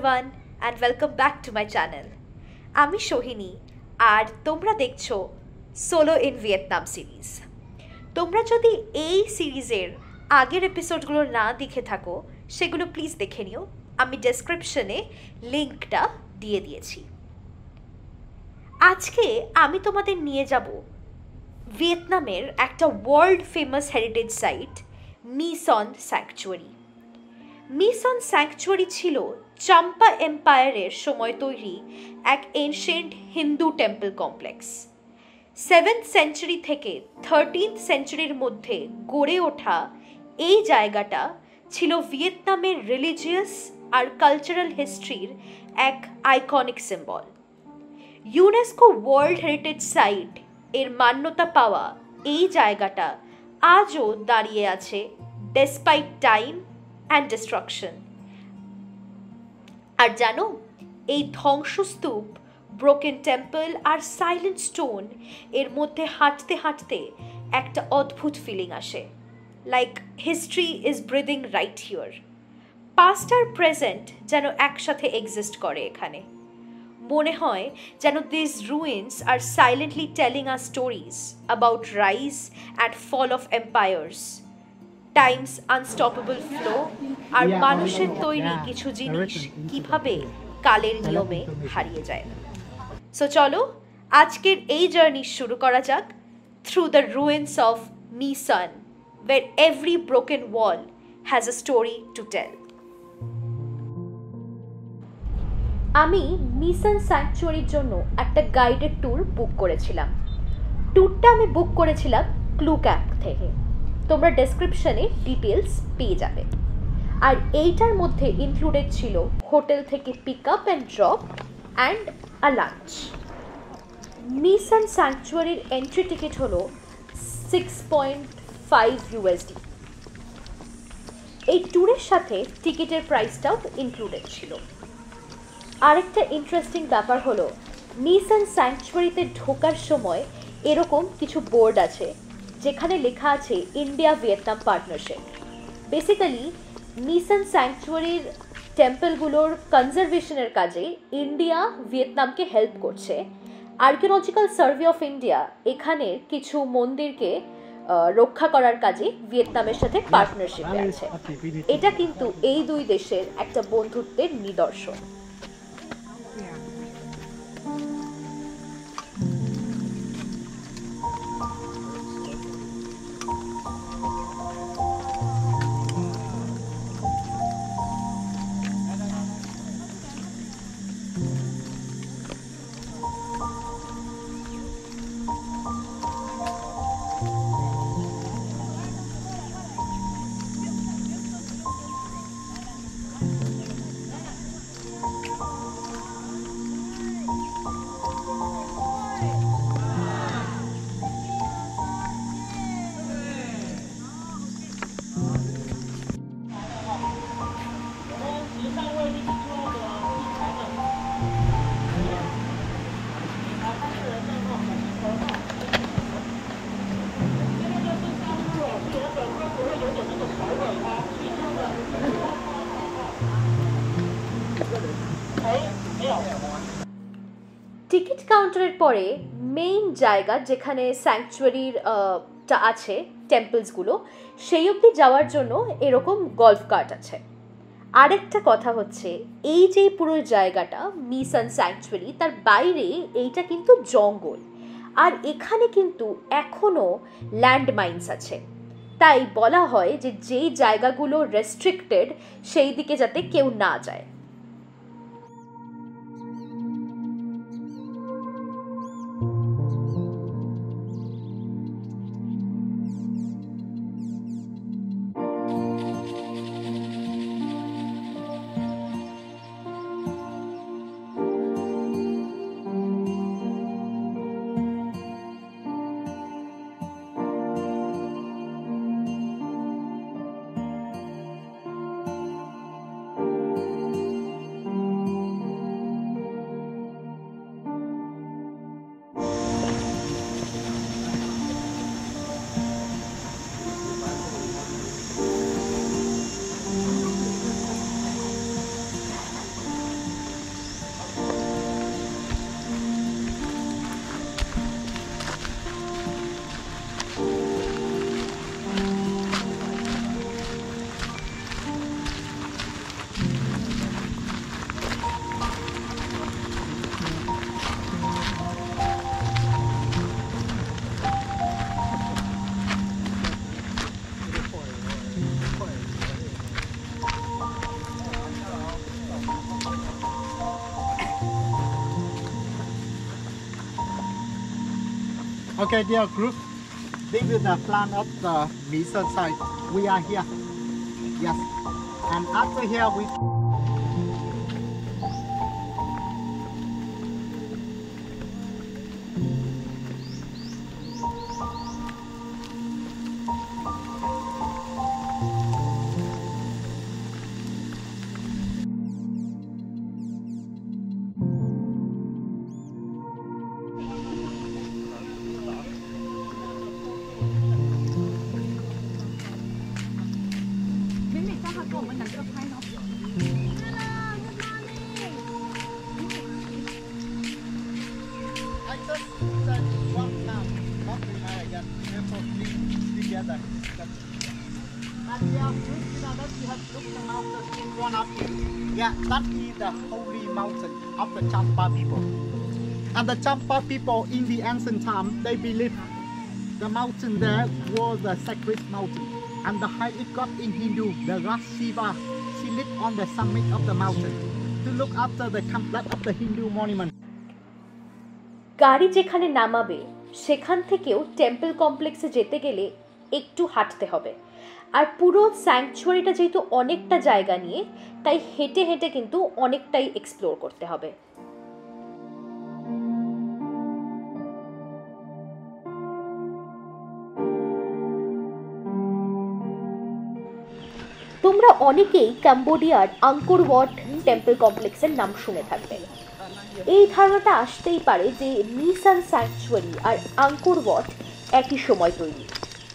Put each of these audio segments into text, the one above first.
everyone and welcome back to my channel. আমি সোহিনী আর তোমরা দেখছো সোলো ইন ভিয়েতনাম সিরিজ। তোমরা যদি এই সিরিজের আগের এপিসোডগুলো না দেখে থাকো সেগুলো প্লিজ দেখে নিও, আমি ডেসক্রিপশনে লিঙ্কটা দিয়ে দিয়েছি। আজকে আমি তোমাদের নিয়ে যাব ভিয়েতনামের একটা world famous heritage site My Son sanctuary. My Son sanctuary ছিল চাম্পা এম্পায়ারের সময় তৈরি এক ancient Hindu temple complex. 7th century থেকে 13th সেঞ্চুরির মধ্যে গড়ে ওঠা এই জায়গাটা ছিল ভিয়েতনামের রিলিজিয়াস আর কালচারাল হিস্ট্রির এক iconic symbol. UNESCO world heritage site এর মান্যতা পাওয়া এই জায়গাটা আজও দাঁড়িয়ে আছে ডেসপাইট টাইম অ্যান্ড ডিস্ট্রাকশন। আর জানো, এই ধ্বংসস্তূপ, ব্রোকেন টেম্পল আর সাইলেন্ট স্টোন এর মধ্যে হাঁটতে হাঁটতে একটা অদ্ভুত ফিলিং আসে, like history is breathing right here. Past আর প্রেজেন্ট যেন একসাথে এক্সিস্ট করে এখানে। মনে হয় যেন this ruins are silently telling us stories about rise and fall of empires, Times unstoppable flow আর মানুষের তৈরি কিছু জিনিস কিভাবে কালের নিয়মে হারিয়ে যায়। সো চলো আজকের এই জার্নি শুরু করা যাক through the ruins of My Son, where every broken wall has a story to tell. আমি My Son স্যাংচুয়ারির জন্য একটা গাইডেড ট্যুর বুক করেছিলাম। ট্যুরটা আমি বুক করেছিলাম ক্লুক অ্যাপ থেকে, তোমরা ডেসক্রিপশনে ডিটেলস পেয়ে যাবে। আর এইটার মধ্যে ইনক্লুডেড ছিল হোটেল থেকে pick up and drop and a lunch. My Son স্যাংচুয়ারির এন্ট্রি টিকিট হলো 6.5 USD। এই ট্যুরের সাথে টিকিটের প্রাইসটাও ইনক্লুডেড ছিল। আরেকটা ইন্টারেস্টিং ব্যাপার হলো My Son স্যাংচুয়ারিতে ঢোকার সময় এরকম কিছু বোর্ড আছে যেখানে লেখা আছে India Vietnam partnership. Basically My Son স্যাংচুয়ারির টেম্পলগুলোর কনজারভেশনের কাজে ইন্ডিয়া ভিয়েতনামকে হেল্প করছে। আর্কিওলজিক্যাল সার্ভে অফ ইন্ডিয়া এখানের কিছু মন্দিরকে রক্ষা করার কাজে ভিয়েতনামের সাথে পার্টনারশিপে আছে। এটা কিন্তু এই দুই দেশের একটা বন্ধুত্বের নিদর্শন। টিকিট কাউন্টারের পরে মেইন জায়গা যেখানে স্যাংচুয়ারির আছে টেম্পলসগুলো, সেই অবধি যাওয়ার জন্য এরকম গল্ফ কার্ট আছে। আরেকটা কথা হচ্ছে, এই যে পুরো জায়গাটা My Son স্যাংচুয়ারি, তার বাইরে এইটা কিন্তু জঙ্গল, আর এখানে কিন্তু এখনও ল্যান্ডমাইন্স আছে। তাই বলা হয় যে যেই জায়গাগুলো রেস্ট্রিক্টেড সেই দিকে যাতে কেউ না যায়। Okay, dear group, this is the plan of the Misan side. We are here. Yes. And after here, we I just said one now, not remind again. Therefore, please together. And we have looked at that, we have looked the mountain in front of you. Yeah, that is the holy mountain of the Champa people. And the Champa people in the ancient time, they believe the mountain there was a sacred mountain. And the height it got in Hindu, the god Shiva, she lived on the summit of the mountain to look after the complex of the Hindu monument. গাড়ি যেখানে নামাবে সেখান থেকেও temple কমপ্লেক্সে যেতে গেলে একটু হাঁটতে হবে। আর পুরো স্যাংচুয়ারিটা যেহেতু অনেকটা জায়গা নিয়ে, তাই হেঁটে হেঁটে কিন্তু অনেকটাই এক্সপ্লোর করতে হবে। তোমরা অনেকেই কম্বোডিয়ার আঙ্কোর ওয়াট টেম্পল কমপ্লেক্সের নাম শুনে থাকবে। এই ধারণাটা আসতেই পারে যে মিসান স্যাংচুয়ারি আর আঙ্কোর ওয়াট একই সময় তৈরি,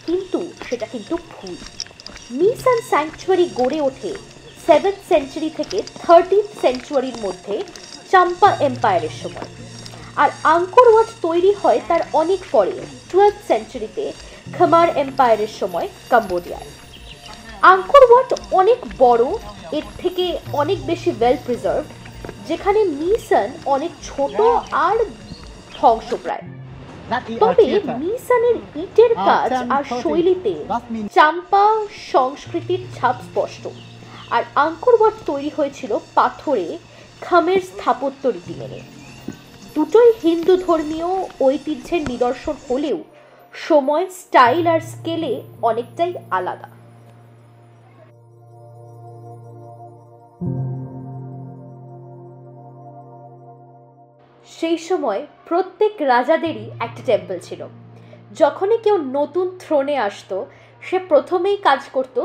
কিন্তু সেটা কিন্তু ভুল। মিসান স্যাংচুয়ারি গড়ে ওঠে 7th সেঞ্চুরি থেকে 13th সেঞ্চুরির মধ্যে চাম্পা এম্পায়ারের সময়, আর আঙ্কোর ওয়াট তৈরি হয় তার অনেক পরে 12th সেঞ্চুরিতে খামার এম্পায়ারের সময় কম্বোডিয়ায়। আঙ্কোর ওয়াট অনেক বড়, এর থেকে অনেক বেশি ওয়েল প্রিজার্ভড, যেখানে মিসান অনেক ছোট আর ধ্বংসপ্রায়। তবে মিসানের ইটের কাজ আর শৈলীতে চাম্পা সংস্কৃতির ছাপ স্পষ্ট, আর আঙ্কোর ওয়াট তৈরি হয়েছিল পাথরে খামের স্থাপত্য রীতি মেনে। দুটোই হিন্দু ধর্মীয় ঐতিহ্যের নিদর্শন হলেও সময়, স্টাইল আর স্কেলে অনেকটাই আলাদা। সেই সময় প্রত্যেক রাজাদেরই একটা টেম্পল ছিল। যখনই কেউ নতুন থ্রোনে আসতো, সে প্রথমেই কাজ করত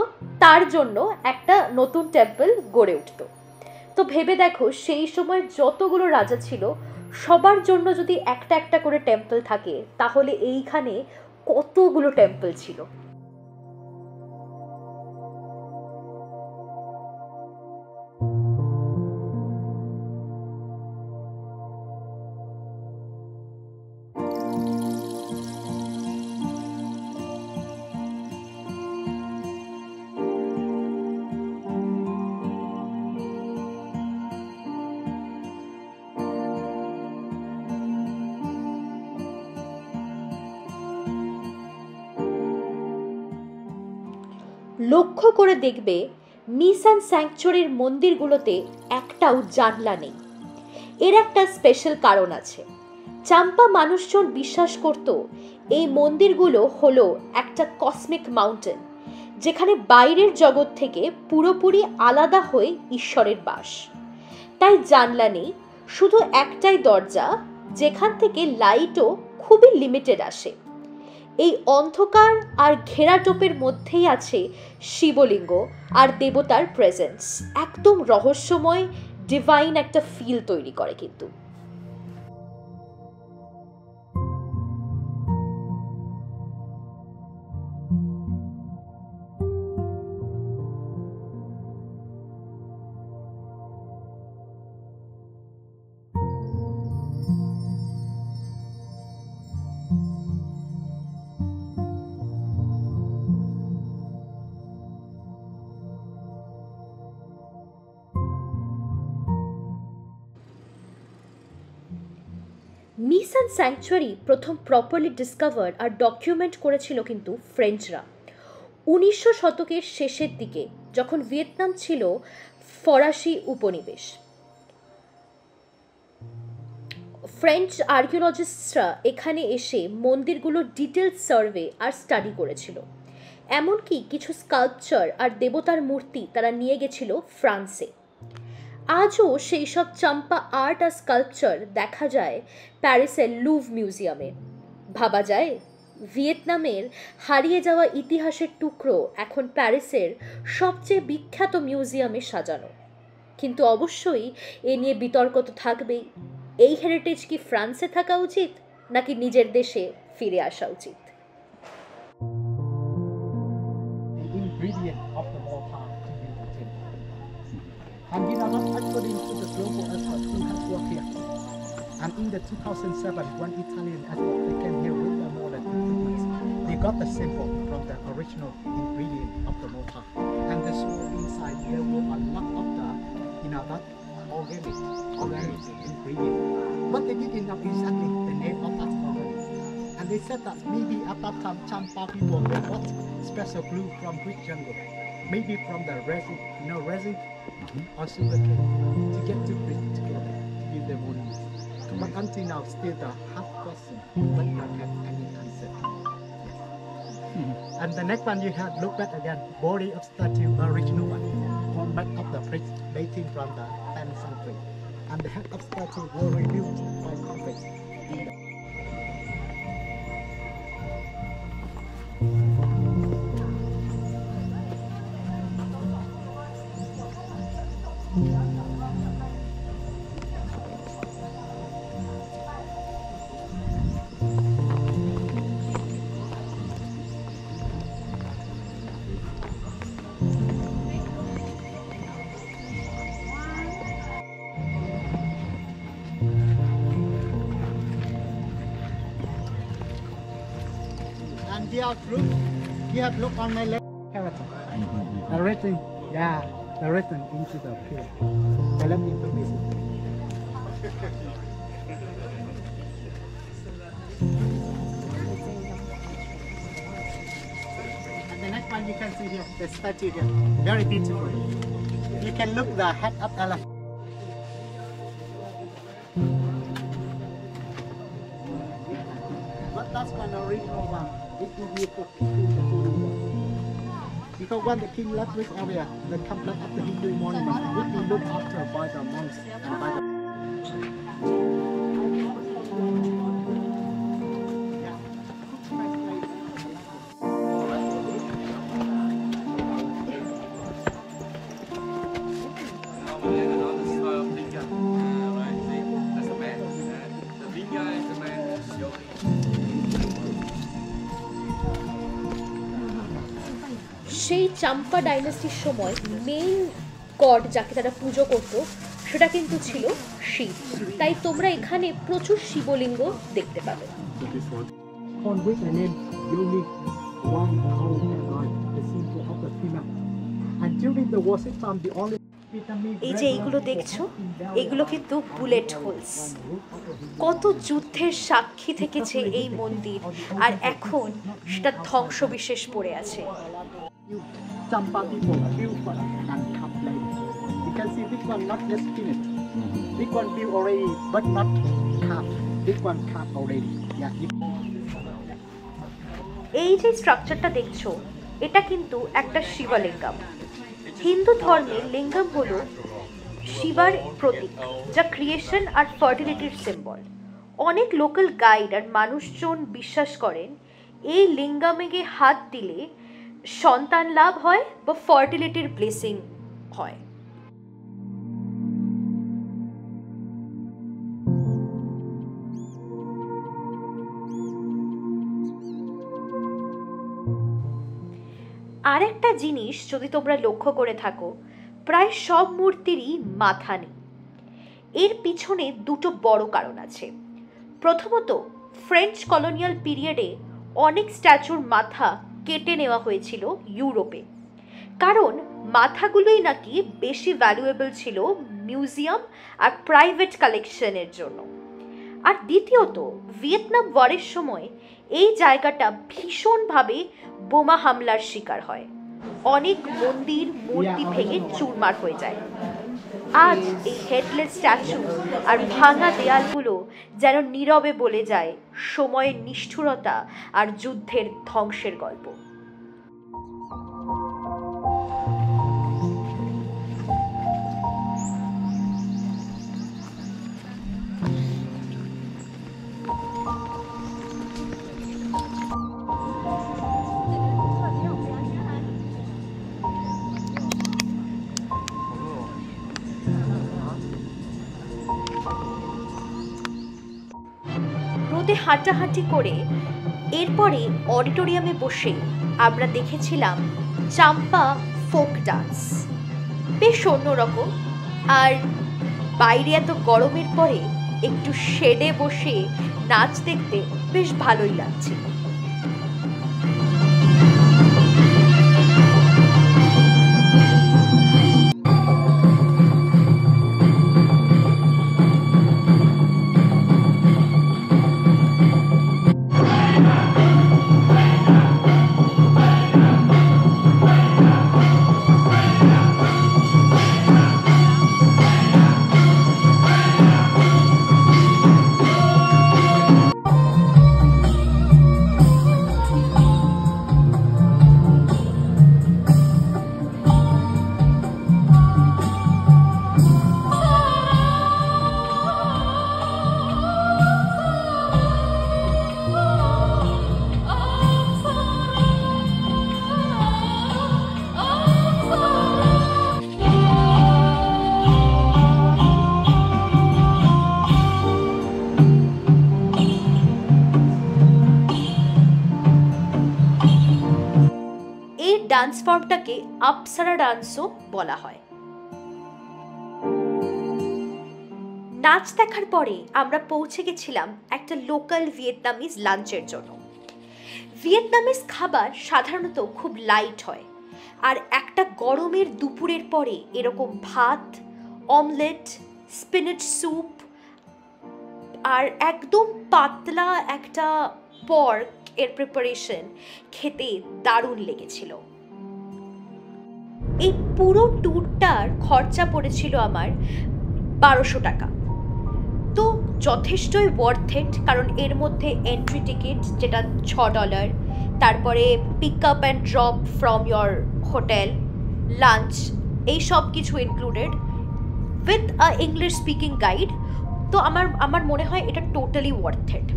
তার জন্য একটা নতুন টেম্পল গড়ে উঠত। তো ভেবে দেখো, সেই সময় যতগুলো রাজা ছিল সবার জন্য যদি একটা একটা করে টেম্পল থাকে, তাহলে এইখানে কতগুলো টেম্পল ছিল। লক্ষ্য করে দেখবে মিসান স্যাংচুয়ারির মন্দিরগুলোতে একটাও জানলা নেই। এর একটা স্পেশাল কারণ আছে। চাম্পা মানুষজন বিশ্বাস করত এই মন্দিরগুলো হলো একটা কসমিক মাউন্টেন, যেখানে বাইরের জগৎ থেকে পুরোপুরি আলাদা হয়ে ঈশ্বরের বাস। তাই জানলা নেই, শুধু একটাই দরজা, যেখান থেকে লাইটও খুবই লিমিটেড আসে। এই অন্ধকার আর ঘেরাটোপের মধ্যেই আছে শিবলিঙ্গ আর দেবতার প্রেজেন্স। একদম রহস্যময়, ডিভাইন একটা ফিল তৈরি করে কিন্তু। মিসান স্যাংচুয়ারি প্রথম প্রপারলি ডিসকভার্ড আর ডকুমেন্ট করেছিল কিন্তু ফ্রেঞ্চরা 1900 শতকের শেষের দিকে, যখন ভিয়েতনাম ছিল ফরাসি উপনিবেশ। ফ্রেঞ্চ আর্কিওলজিস্টরা এখানে এসে মন্দিরগুলোর ডিটেল সার্ভে আর স্টাডি করেছিল। এমনকি কিছু স্কাল্পচার আর দেবতার মূর্তি তারা নিয়ে গেছিল ফ্রান্সে। আজও সেই সব চাম্পা আর্ট আর স্কাল্পচার দেখা যায় প্যারিসের লুভ মিউজিয়ামে। ভাবা যায় ভিয়েতনামের হারিয়ে যাওয়া ইতিহাসের টুকরো এখন প্যারিসের সবচেয়ে বিখ্যাত মিউজিয়ামে সাজানো। কিন্তু অবশ্যই এ নিয়ে বিতর্ক তো থাকবেই। এই হেরিটেজ কি ফ্রান্সে থাকা উচিত নাকি নিজের দেশে ফিরে আসা উচিত? Ingredient of the mortar to build the temple. And we are not according to the global effort who has worked here. And in the 2007, when Italian expert they came here with more than improvements, they got the sample from the original ingredient of the mortar. And the small inside there were a lot of the, that organic ingredient. But they didn't know exactly the name of that organic. And they said that maybe at that time Champa people they got special glue from Greek jungle, maybe from the resin, or sugarcane to get to Greek together with the monument. But until now, still the half question, but not have any answer. And the next one you have look at again, body of statue, original one, on back of the bridge dating from the 10th century, and the head of statue were rebuilt by convicts in the and they are true. You have look on my left character. The written, the written into the pillar. The left information. And the next one you can see here, the statue here, very beautiful. You can look the head of elephant. But that's an original one. It will be for keeping the Hindu one. Because when the king left this area, the complex of the Hindu monument would be looked after by the monks and by the সেই চাম্পা ডাইনাস্টির সময় main god যাকে তারা পুজো করত সেটা কিন্তু ছিল শিব। তাই তোমরা এখানে প্রচুর শিবলিঙ্গ দেখতে পাবে। on which the name Yogi Wang Hao God, the symbol of the female. And during the worship time, the only এই যে এইগুলো দেখছো এগুলো কিন্তু বুলেট হোলস। কত যুদ্ধের সাক্ষী থেকেছে এই মন্দির, আর এখন সেটা ধ্বংসবিশেষ পড়ে আছে। Champa people built for and come later. You can see this one not just finished. This one built already, but not carved. This one carved already. Yeah. এই যে স্ট্রাকচারটা দেখছো এটা কিন্তু একটা শিবলিঙ্গম। হিন্দু ধর্মে লিঙ্গম হলো শিবার প্রতীক, যা ক্রিয়েশন আর ফার্টিলিটির সিম্বল। অনেক লোকাল গাইড আর মানুষজন বিশ্বাস করেন এই লিঙ্গমে গিয়ে হাত দিলে সন্তান লাভ হয় বা ফার্টিলিটির ব্লেসিং হয়। আরেকটা জিনিস যদি তোমরা লক্ষ্য করে থাকো, প্রায় সব মূর্তিরই মাথা নেই। এর পিছনে দুটো বড় কারণ আছে। প্রথমত, ফ্রেঞ্চ কলোনিয়াল পিরিয়ডে অনেক স্ট্যাচুর মাথা কেটে নেওয়া হয়েছিল ইউরোপে, কারণ মাথাগুলোই নাকি বেশি ভ্যালুয়েবল ছিল মিউজিয়াম আর প্রাইভেট কালেকশনের জন্য। আর দ্বিতীয়ত, ভিয়েতনাম ওয়ারের সময় এই জায়গাটা ভীষণভাবে বোমা হামলার শিকার হয়। অনেক মন্দির মূর্তি ভেঙে চুরমার হয়ে যায়। আজ এই হেডলেস স্ট্যাচু আর ভাঙা দেয়ালগুলো যেন নীরবে বলে যায় সময়ের নিষ্ঠুরতা আর যুদ্ধের ধ্বংসের গল্প। রোদে হাঁটাহাঁটি করে এরপরে অডিটোরিয়ামে বসে আমরা দেখেছিলাম চাম্পা ফোক ডান্স। বেশ অন্যরকম, আর বাইরে এত গরমের পরে একটু শেডে বসে নাচ দেখতে বেশ ভালোই লাগছিল। ডান্স ফর্মটাকে আপসারা ডান্সও বলা হয়। নাচ দেখার পরে আমরা পৌঁছে গেছিলাম একটা লোকাল ভিয়েতনামিজ লাঞ্চের জন্য। ভিয়েতনামিজ খাবার সাধারণত খুব লাইট হয়, আর একটা গরমের দুপুরের পরে এরকম ভাত, অমলেট, স্পিনাচ স্যুপ আর একদম পাতলা একটা পর্ক এর প্রিপারেশন খেতে দারুণ লেগেছিল। এই পুরো ট্যুরটার খরচা পড়েছিল আমার 1200 টাকা। তো যথেষ্টই ওয়ার্থ ইট, কারণ এর মধ্যে এন্ট্রি টিকিট যেটা $6, তারপরে pick up and drop from your hotel, lunch, এই সব কিছু included with a English speaking guide. তো আমার মনে হয় এটা টোটালি ওয়ার্থ ইট।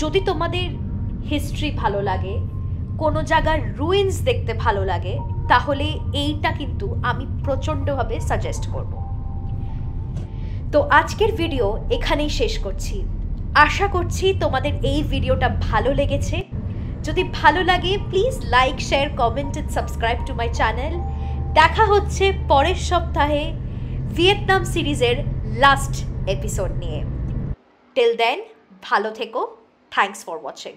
যদি তোমাদের হিস্ট্রি ভালো লাগে, কোনো জায়গার রুইন্স দেখতে ভালো লাগে, তাহলে এইটা কিন্তু আমি প্রচণ্ডভাবে সাজেস্ট করব। তো আজকের ভিডিও এখানেই শেষ করছি। আশা করছি তোমাদের এই ভিডিওটা ভালো লেগেছে। যদি ভালো লাগে please like, share, comment and subscribe to my channel. দেখা হচ্ছে পরের সপ্তাহে ভিয়েতনাম সিরিজের লাস্ট এপিসোড নিয়ে। টিল দেন ভালো থেকো। Thanks for watching.